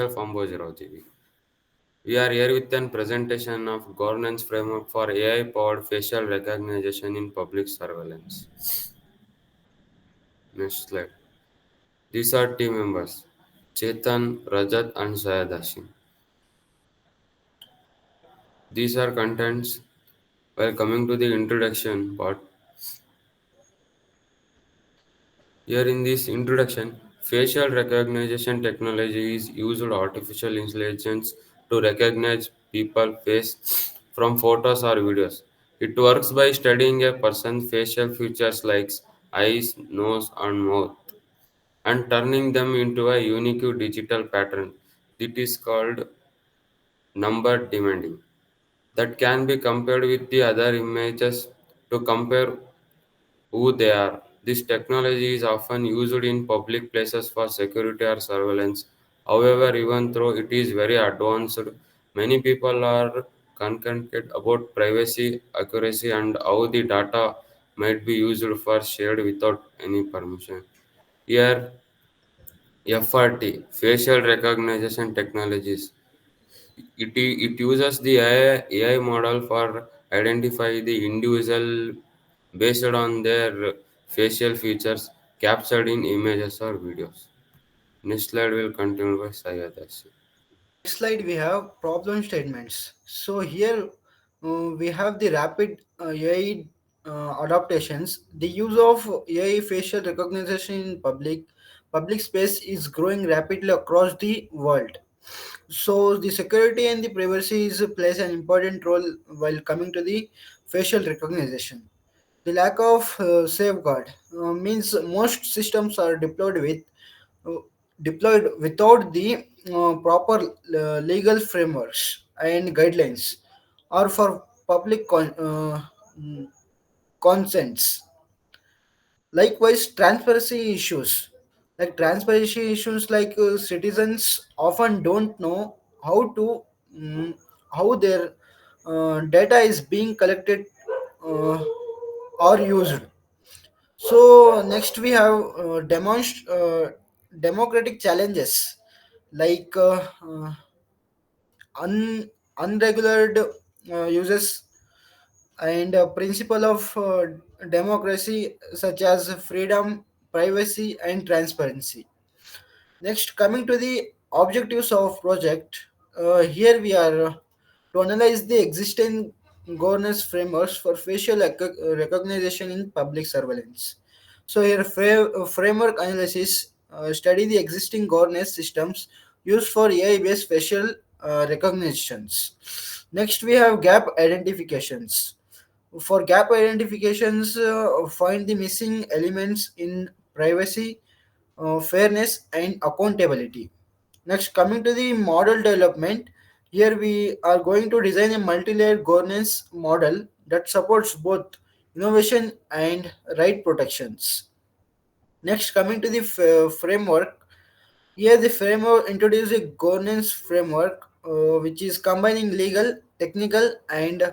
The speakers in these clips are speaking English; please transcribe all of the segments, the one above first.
Ambojiraw. We are here with a presentation of governance framework for AI-powered facial recognition in public surveillance. Next slide. These are team members: Chetan, Rajat, and Syed Hashim. These are contents. While coming to the introduction part, here in this introduction, facial recognition technology is used artificial intelligence to recognize people face from photos or videos. It works by studying a person's facial features like eyes, nose, and mouth and turning them into a unique digital pattern. It is called number demanding that can be compared with the other images to compare who they are. This technology is often used in public places for security or surveillance. However, even though it is very advanced, many people are concerned about privacy, accuracy, and how the data might be used for shared without any permission. Here, FRT, facial recognition technologies. It uses the AI model for identify the individual based on their facial features captured in images or videos. Next slide will continue by Sayadashi. Next slide we have problem statements. So here we have the rapid AI adaptations. The use of AI facial recognition in public space is growing rapidly across the world. So the security and the privacy is plays an important role while coming to the facial recognition. The lack of safeguard means most systems are uh, deployed without the proper legal frameworks and guidelines or for public mm, consents. Likewise, transparency issues citizens often don't know how to mm, how their data is being collected uh, or used. So next we have democratic challenges like unregulated uses and principle of democracy such as freedom, privacy, and transparency. Next, coming to the objectives of project, here we are to analyze the existing governance frameworks for facial recognition in public surveillance. So here, framework analysis study the existing governance systems used for AI-based facial recognitions. Next, we have gap identifications. For gap identifications, find the missing elements in privacy, fairness, and accountability. Next, coming to the model development, here we are going to design a multi-layered governance model that supports both innovation and right protections. Next, coming to the framework, here the framework introduces a governance framework which is combining legal, technical, and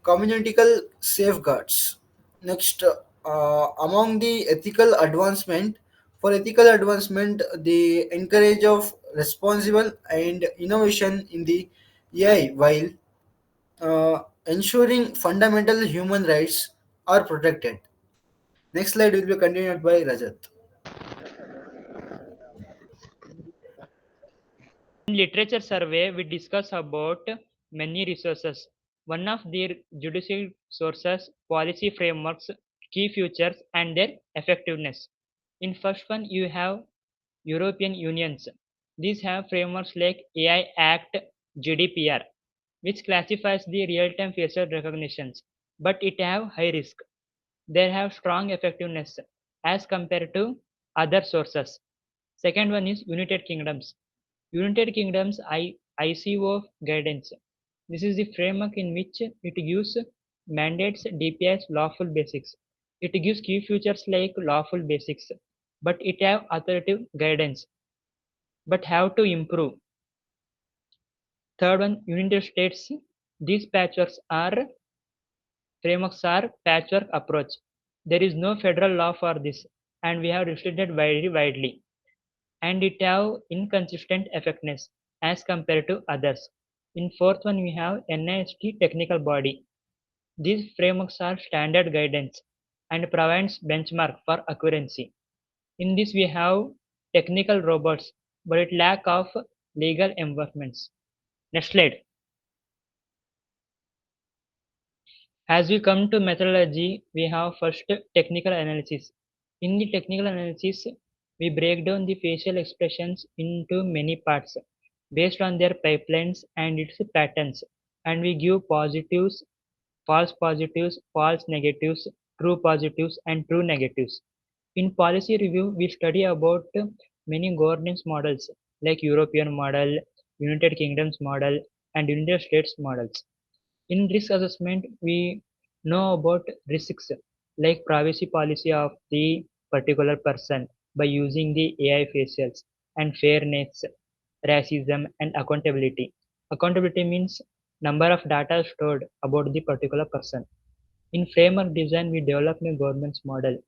communal safeguards. Next, among the ethical advancement, for ethical advancement, the encourage of responsible and innovation in the AI while ensuring fundamental human rights are protected. Next slide will be continued by Rajat. In literature survey, we discuss about many resources. One of their judicial sources, policy frameworks, key features, and their effectiveness. In first one, you have European Unions. These have frameworks like AI Act, GDPR, which classifies the real-time facial recognitions, but it have high risk. They have strong effectiveness as compared to other sources. Second one is United Kingdoms. United Kingdom's ICO guidance. This is the framework in which it gives mandates DPI's lawful basics. It gives key features like lawful basics, but it have authoritative guidance, but have to improve. Third one, United States. These frameworks are patchwork approach. There is no federal law for this, and we have restricted very widely. and it have inconsistent effectiveness as compared to others. In fourth one, we have NIST technical body. These frameworks are standard guidance and provides benchmark for accuracy. In this, we have technical robots, but it lack of legal enforcements. Next slide. As we come to methodology, we have first technical analysis. In the technical analysis, we break down the facial expressions into many parts based on their pipelines and its patterns, and we give positives, false negatives, true positives, and true negatives. In policy review, we study about many governance models like European model, United Kingdom's model, and United States models. In risk assessment, we know about risks like privacy policy of the particular person by using the AI facials and fairness, racism, and accountability. Accountability means number of data stored about the particular person. In framework design, we develop a governance model.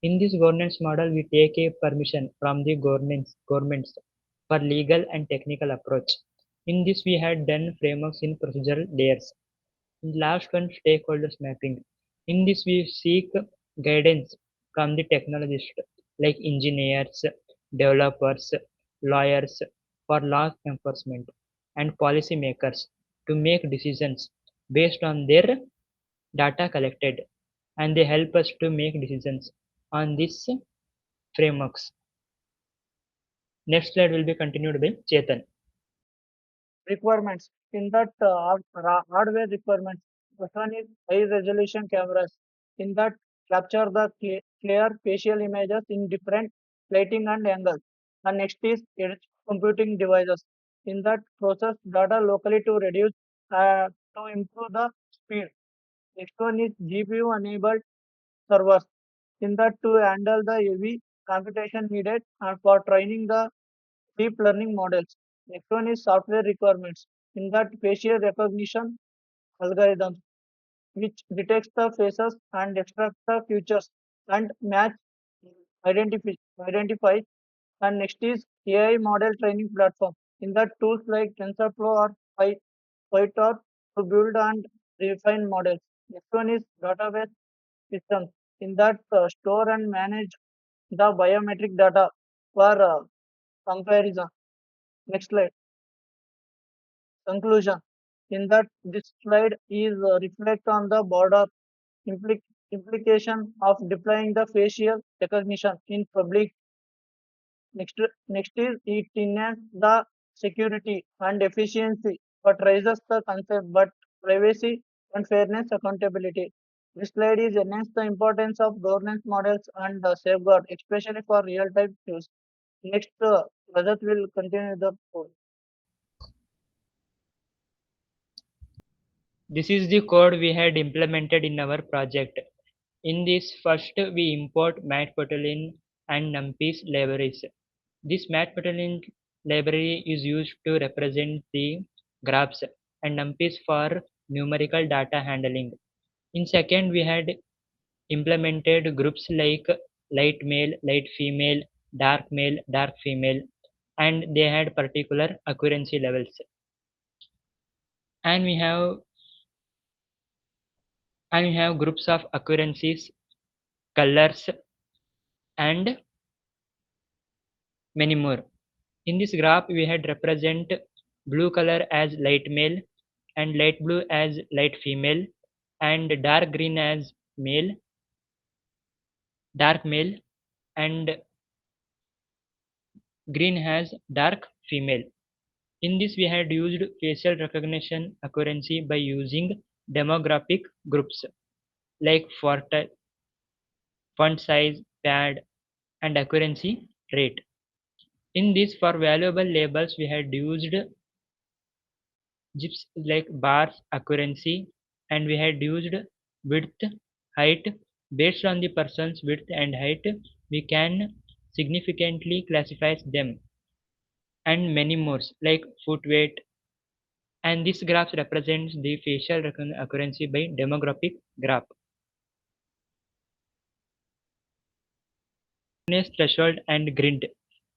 In this governance model, we take a permission from the governments for legal and technical approach. In this, we had done frameworks in procedural layers. Last one, stakeholders mapping. In this, we seek guidance from the technologists like engineers, developers, lawyers for law enforcement, and policymakers to make decisions based on their data collected, and they help us to make decisions on these frameworks. Next slide will be continued by Chetan. Requirements. In that hardware requirements, the one is high resolution cameras. In that capture the clear facial images in different lighting and angles. And next is edge computing devices. In that process data locally to reduce to improve the speed. Next one is GPU enabled servers. In that to handle the heavy computation needed and for training the deep learning models. Next one is software requirements. In that facial recognition algorithms, which detects the faces and extracts the features and match identify identify. And next is AI model training platform. In that tools like TensorFlow or PyTorch to build and refine models. Next one is database systems. In that store and manage the biometric data for comparison. Next slide. Conclusion. In that this slide is reflect on the broader impli- implication of deploying the facial recognition in public. Next is it enhances the security and efficiency, but raises the concept but privacy and fairness accountability. This slide is enhance the importance of governance models and safeguard, especially for real-time use. Next, Rajat will continue the code. This is the code we had implemented in our project. In this, first we import matplotlib and numpy's libraries. This matplotlib library is used to represent the graphs and numpys for numerical data handling. In second, we had implemented groups like light male, light female, dark male, dark female, and they had particular accuracy levels. And we have groups of occurrences, colors, and many more. In this graph, we had represent blue color as light male, and light blue as light female, and dark green as male, dark male, and green has dark female. In this, we had used facial recognition accuracy by using demographic groups like font size, pad, and accuracy rate. In this, for valuable labels, we had used GIFs like bars, accuracy, and we had used width, height. Based on the person's width and height, we can significantly classify them, and many more like foot weight. And this graph represents the facial accuracy by demographic graph. Threshold and grid.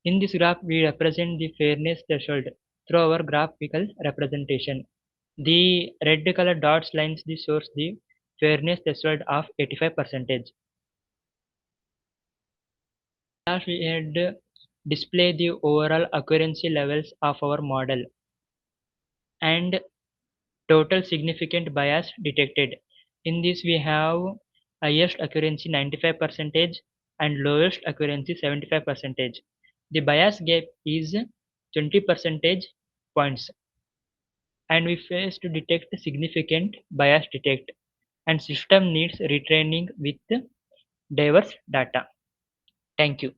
In this graph, we represent the fairness threshold through our graphical representation. The red color dots lines the source the fairness threshold of 85%. Last, we had display the overall accuracy levels of our model and total significant bias detected. In this, we have highest accuracy 95% and lowest accuracy 75%. The bias gap is 20 percentage points, and we face to detect significant bias detect, and system needs retraining with diverse data. Thank you.